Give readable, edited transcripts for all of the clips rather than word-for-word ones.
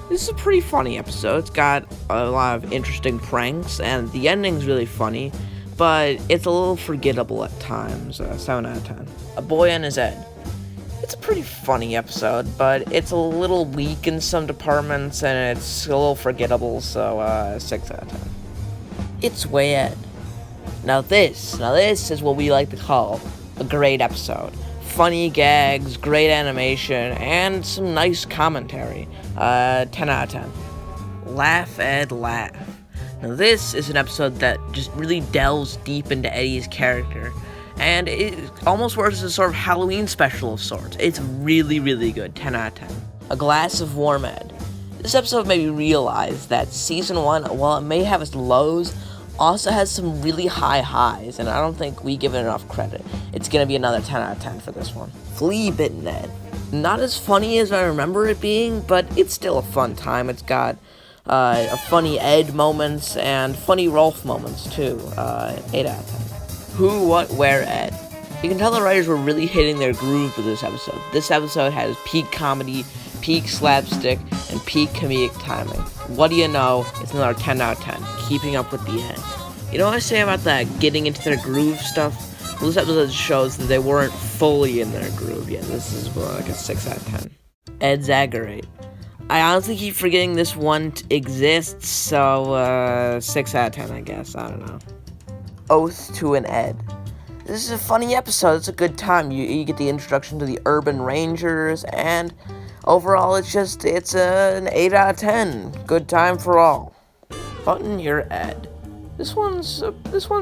This is a pretty funny episode. It's got a lot of interesting pranks, and the ending's really funny, but it's a little forgettable at times. 7 out of 10. A Boy and His Ed. It's a pretty funny episode, but it's a little weak in some departments, and it's a little forgettable, so 6 out of 10. It's Way Ed. Now this is what we like to call a great episode. Funny gags, great animation, and some nice commentary. 10 out of 10. Laugh, Ed, laugh. Now this is an episode that just really delves deep into Eddy's character, and it almost works as a sort of Halloween special of sorts. It's really, really good. 10 out of 10. A Glass of Warm Ed. This episode made me realize that Season 1, while it may have its lows, also has some really high highs, and I don't think we give it enough credit. It's gonna be another 10 out of 10 for this one. Flea Bitten Ed. Not as funny as I remember it being, but it's still a fun time. It's got a funny Ed moments and funny Rolf moments too. 8 out of 10. Who, What, Where Ed. You can tell the writers were really hitting their groove with this episode. This episode has peak comedy, peak slapstick, and peak comedic timing. What do you know? It's another 10 out of 10. Keeping up with the end. You know what I say about that getting into their groove stuff? Well, this episode shows that they weren't fully in their groove yet. This is more like a 6 out of 10. Ed's Aggravate. I honestly keep forgetting this one exists, so 6 out of 10, I guess. I don't know. Oath to an Ed. This is a funny episode. It's a good time. You get the introduction to the Urban Rangers, and overall, it's an 8 out of 10. Good time for all. Button Your Ed. This one's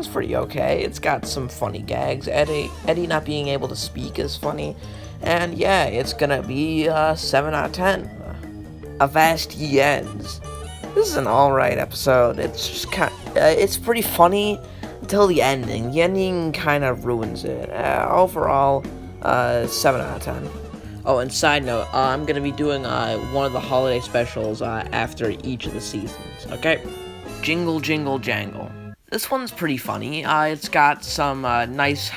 pretty okay. It's got some funny gags. Eddy not being able to speak is funny, and yeah, it's gonna be 7 out of 10. Avast Ye Ends. This is an alright episode. It's just it's pretty funny until the ending. The ending kind of ruins it. Overall, 7 out of 10. Oh, and side note, I'm going to be doing one of the holiday specials after each of the seasons, okay? Jingle, Jingle, Jangle. This one's pretty funny. It's got some nice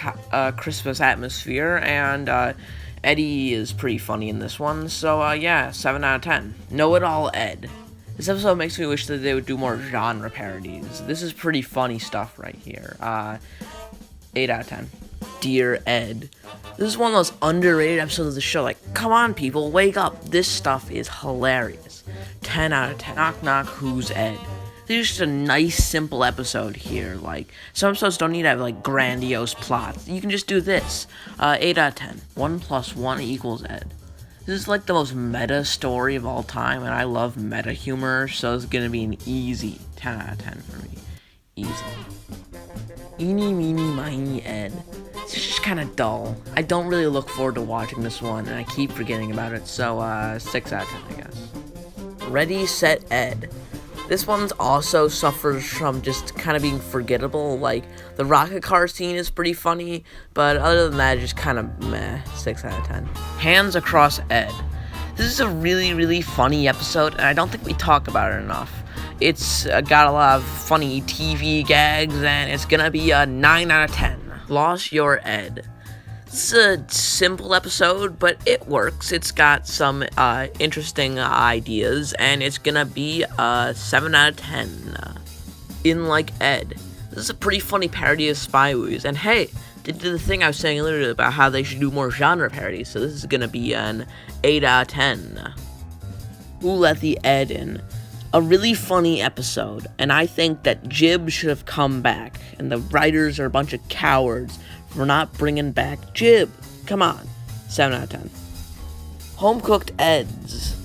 Christmas atmosphere, and Eddy is pretty funny in this one, so yeah, 7 out of 10. Know-It-All Ed. This episode makes me wish that they would do more genre parodies. This is pretty funny stuff right here. 8 out of 10. Dear Ed. This is one of those underrated episodes of the show. Like, come on, people, wake up. This stuff is hilarious. 10 out of 10. Knock, knock, who's Ed? This is just a nice, simple episode here. Like, some episodes don't need to have, like, grandiose plots. You can just do this. 8 out of 10. 1 + 1 = Ed. This is, like, the most meta story of all time, and I love meta humor, so it's gonna be an easy 10 out of 10 for me. Easy. Eeny, meeny, miny, Ed. It's just kind of dull. I don't really look forward to watching this one, and I keep forgetting about it, so 6 out of 10, I guess. Ready, Set, Ed. This one's also suffers from just kind of being forgettable. Like, the rocket car scene is pretty funny, but other than that, just kind of meh. 6 out of 10. Hands Across Ed. This is a really, really funny episode, and I don't think we talk about it enough. It's got a lot of funny TV gags, and it's gonna be a 9 out of 10. Lost Your Ed. It's a simple episode, but it works. It's got some interesting ideas, and it's gonna be a 7 out of 10. In Like Ed. This is a pretty funny parody of spy movies, and hey, they did the thing I was saying earlier about how they should do more genre parodies, so this is gonna be an 8 out of 10. Who Let the Ed In? A really funny episode, and I think that Jib should have come back, and the writers are a bunch of cowards for not bringing back Jib. Come on. 7 out of 10. Home Cooked Eds.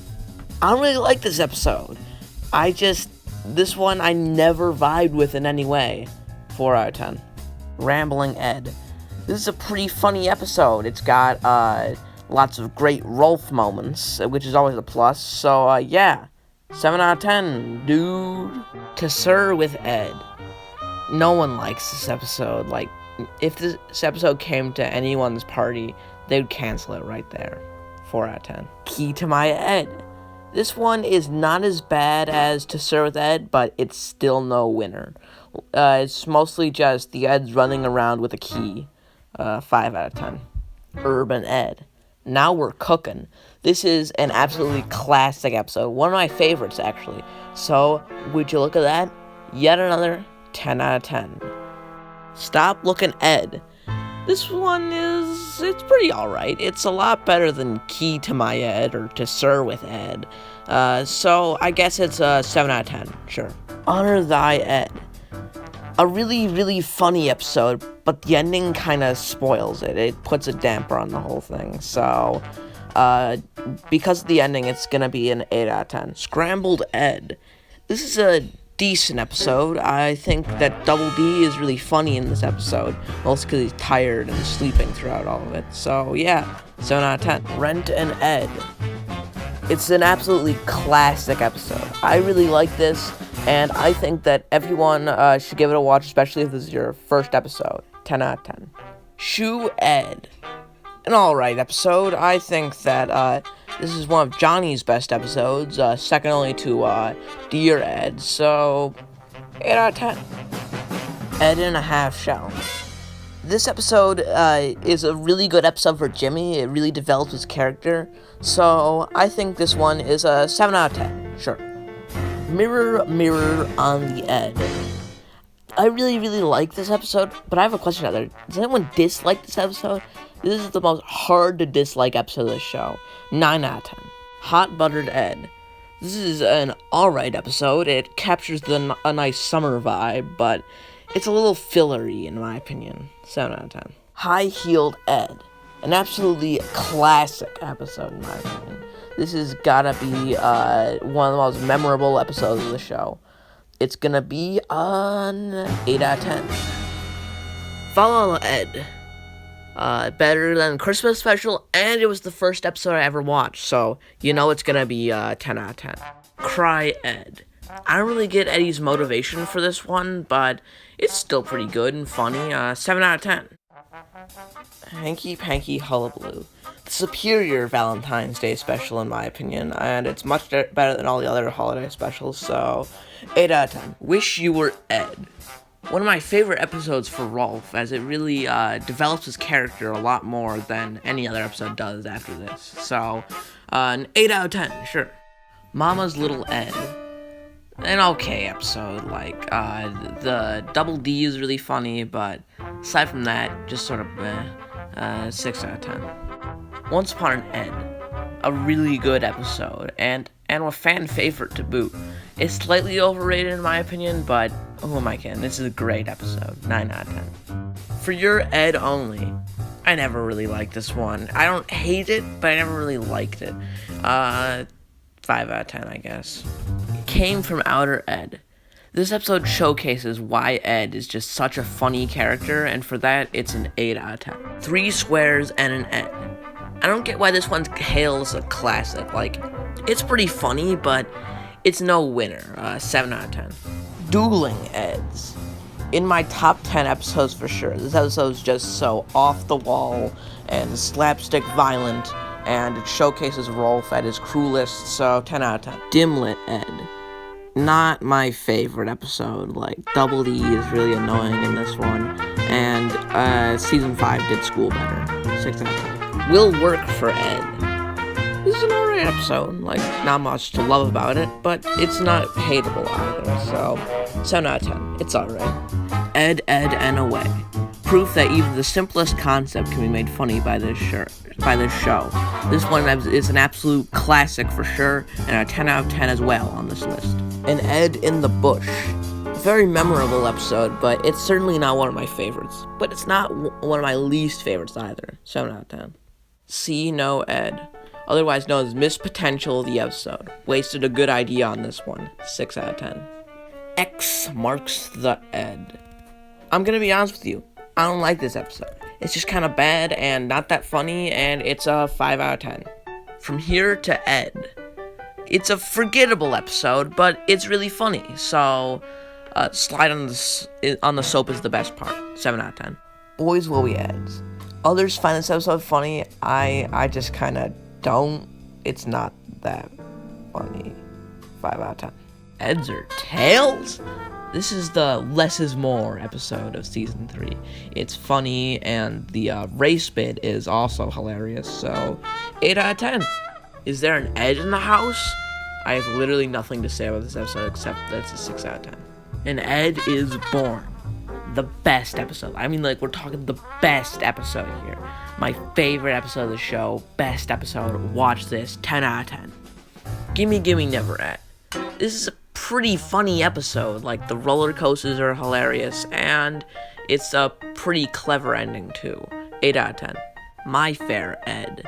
I don't really like this episode. This one I never vibed with in any way. 4 out of 10. Rambling Ed. This is a pretty funny episode. It's got lots of great Rolf moments, which is always a plus, so yeah. 7 out of 10, dude. To Sir with Ed. No one likes this episode. Like, if this episode came to anyone's party, they would cancel it right there. 4 out of 10. Key to My Ed. This one is not as bad as To Sir with Ed, but it's still no winner. It's mostly just the Eds running around with a key. 5 out of 10. Urban Ed. Now we're cooking. This is an absolutely classic episode. One of my favorites, actually. So, would you look at that? Yet another 10 out of 10. Stop Looking Ed. This one it's pretty alright. It's a lot better than Key to My Ed or To Sir with Ed. So I guess it's a 7 out of 10, sure. Honor Thy Ed. A really, really funny episode, but the ending kind of spoils it. It puts a damper on the whole thing. So, because of the ending, it's gonna be an 8 out of 10. Scrambled Ed. This is a decent episode. I think that Double D is really funny in this episode, mostly because he's tired and sleeping throughout all of it. So, yeah, 7 out of 10. Rent and Ed. It's an absolutely classic episode. I really like this, and I think that everyone should give it a watch, especially if this is your first episode. 10 out of 10. Shoe Ed. An alright episode. I think that this is one of Johnny's best episodes, second only to Dear Ed, so 8 out of 10. Ed in a Half Shell. This episode is a really good episode for Jimmy. It really develops his character. So I think this one is a 7 out of 10. Sure. Mirror, Mirror on the Ed. I really, really like this episode, but I have a question out there. Does anyone dislike this episode? This is the most hard to dislike episode of the show. 9 out of 10. Hot Buttered Ed. This is an alright episode. It captures a nice summer vibe, but it's a little fillery in my opinion. 7 out of 10. High Heeled Ed. An absolutely classic episode in my opinion. This has gotta be one of the most memorable episodes of the show. It's gonna be an 8 out of 10. Follow Ed. Better than Christmas special, and it was the first episode I ever watched, so you know it's gonna be 10 out of 10. Cry Ed. I don't really get Eddy's motivation for this one, but it's still pretty good and funny. 7 out of 10. Hanky Panky Hullabaloo. The superior Valentine's Day special in my opinion, and it's much better than all the other holiday specials, so 8 out of 10. Wish You Were Ed. One of my favorite episodes for Rolf, as it really develops his character a lot more than any other episode does after this. So, an 8 out of 10, sure. Mama's Little Ed. An okay episode, like, the Double D is really funny, but aside from that, just sort of 6 out of 10. Once Upon an Ed. A really good episode, and a fan favorite to boot. It's slightly overrated in my opinion, but who am I kidding? This is a great episode. 9 out of 10. For Your Ed Only. I never really liked this one. I don't hate it, but I never really liked it. 5 out of 10, I guess. Came from Outer Ed. This episode showcases why Ed is just such a funny character, and for that, it's an 8 out of 10. 3 Squares and an Ed. I don't get why this one hails a classic. Like, it's pretty funny, but it's no winner. 7 out of 10. Dueling Eds. In my top 10 episodes for sure. This episode is just so off the wall and slapstick violent, and it showcases Rolf at his cruelest, so 10 out of 10. Dimlit Ed. Not my favorite episode. Like, Double D is really annoying in this one, and season 5 did school better. 6 out of 10. Will Work for Ed. This is an alright episode. Like, not much to love about it, but it's not hateable either, so 7 out of 10. It's alright. Ed, and Away. Proof that even the simplest concept can be made funny by this show. This one is an absolute classic for sure, and a 10 out of 10 as well on this list. An Ed in the Bush. Very memorable episode, but it's certainly not one of my favorites. But it's not one of my least favorites either. 7 out of 10. See No Ed. Otherwise known as Missed Potential of the episode. Wasted a good idea on this one. 6 out of 10. X marks the Ed. I'm gonna be honest with you. I don't like this episode. It's just kind of bad and not that funny, and it's a 5 out of 10. From Here to Ed. It's a forgettable episode, but it's really funny. So, Slide on the Soap is the best part. 7 out of 10. Boys Will Be Eds. Others find this episode funny. I just kind of don't. It's not that funny. 5 out of 10. Heads or tails? This is the less is more episode of season 3. It's funny, and the race bit is also hilarious, so 8 out of 10. Is there an Ed in the house? I have literally nothing to say about this episode except that it's a 6 out of 10. And Ed is born. The best episode. I mean, like, we're talking the best episode here. My favorite episode of the show. Best episode. Watch this. 10 out of 10. Gimme Gimme Never Ed. This is a pretty funny episode. Like, the roller coasters are hilarious, and it's a pretty clever ending, too. 8 out of 10. My Fair Ed.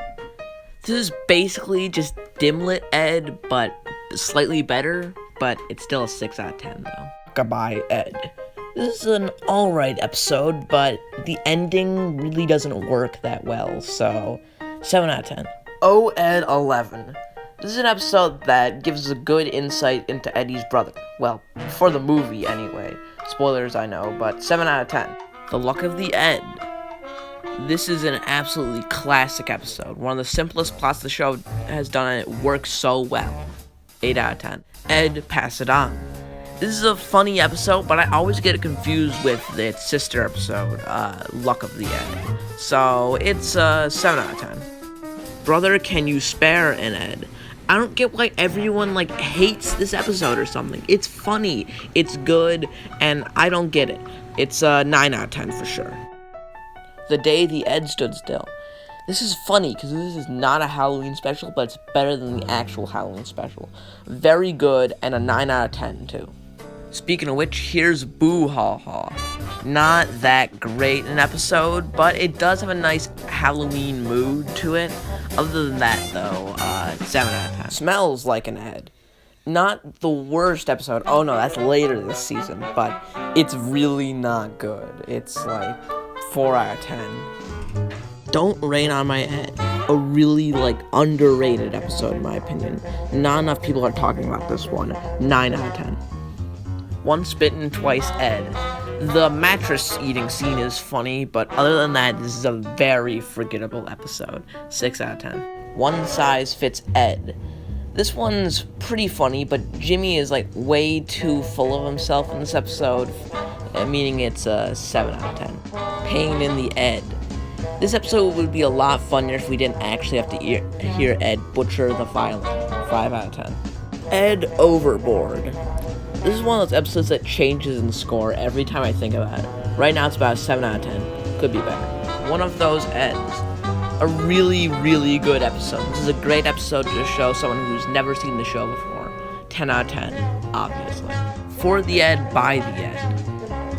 This is basically just Dimlit Ed, but slightly better, but it's still a 6 out of 10, though. Goodbye, Ed. This is an alright episode, but the ending really doesn't work that well, so 7 out of 10. Oh, Ed 11. This is an episode that gives a good insight into Eddie's brother. Well, for the movie, anyway. Spoilers, I know, but 7 out of 10. The Luck of the Ed. This is an absolutely classic episode. One of the simplest plots the show has done, and it works so well. 8 out of 10. Ed, Pass It On. This is a funny episode, but I always get it confused with its sister episode, Luck of the Ed. So, it's a 7 out of 10. Brother, Can You Spare an Ed? I don't get why everyone, hates this episode or something. It's funny, it's good, and I don't get it. It's a 9 out of 10 for sure. The Day the Ed Stood Still. This is funny, because this is not a Halloween special, but it's better than the actual Halloween special. Very good, and a 9 out of 10, too. Speaking of which, here's Boo Ha Ha. Not that great an episode, but it does have a nice Halloween mood to it. Other than that, though, 7 out of 10. Smells Like an Ed. Not the worst episode. Oh no, that's later this season, but it's really not good. It's 4 out of 10. Don't Rain on My Ed. A really, underrated episode, in my opinion. Not enough people are talking about this one. 9 out of 10. Once Bitten, Twice Ed. The mattress eating scene is funny, but other than that, this is a very forgettable episode. 6 out of 10. One Size Fits Ed. This one's pretty funny, but Jimmy is way too full of himself in this episode, meaning it's a 7 out of 10. Pain in the Ed. This episode would be a lot funnier if we didn't actually have to hear Ed butcher the violin. 5 out of 10. Ed Overboard. This is one of those episodes that changes in score every time I think about it. Right now it's about a 7 out of 10. Could be better. One of Those Eds. A really, really good episode. This is a great episode to show someone who's never seen the show before. 10 out of 10, obviously. For the Ed, By the Ed.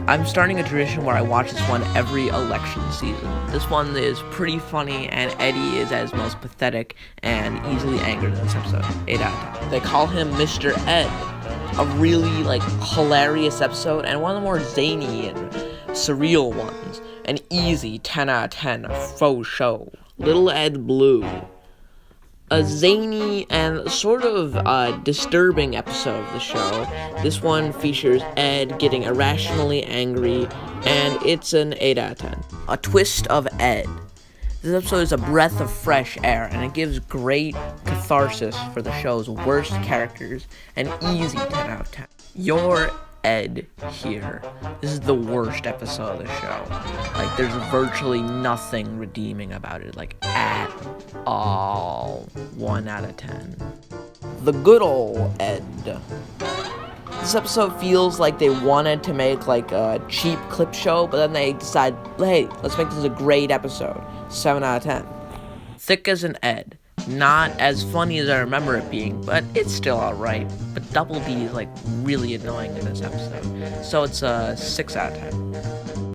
I'm starting a tradition where I watch this one every election season. This one is pretty funny, and Eddie is at his most pathetic and easily angered in this episode. 8 out of 10. They call him Mr. Ed. A really, hilarious episode, and one of the more zany and surreal ones. An easy 10 out of 10 faux show. Little Ed Blue. A zany and sort of disturbing episode of the show. This one features Ed getting irrationally angry, and it's an 8 out of 10. A Twist of Ed. This episode is a breath of fresh air, and it gives great catharsis for the show's worst characters, an easy 10 out of 10. Your Ed here. This is the worst episode of the show. There's virtually nothing redeeming about it, at all. 1 out of 10. The Good Ol' Ed. This episode feels like they wanted to make a cheap clip show, but then they decide, hey, let's make this a great episode. 7 out of 10. Thick as an Ed. Not as funny as I remember it being, but it's still alright. But Double D is really annoying in this episode. So it's a 6 out of 10.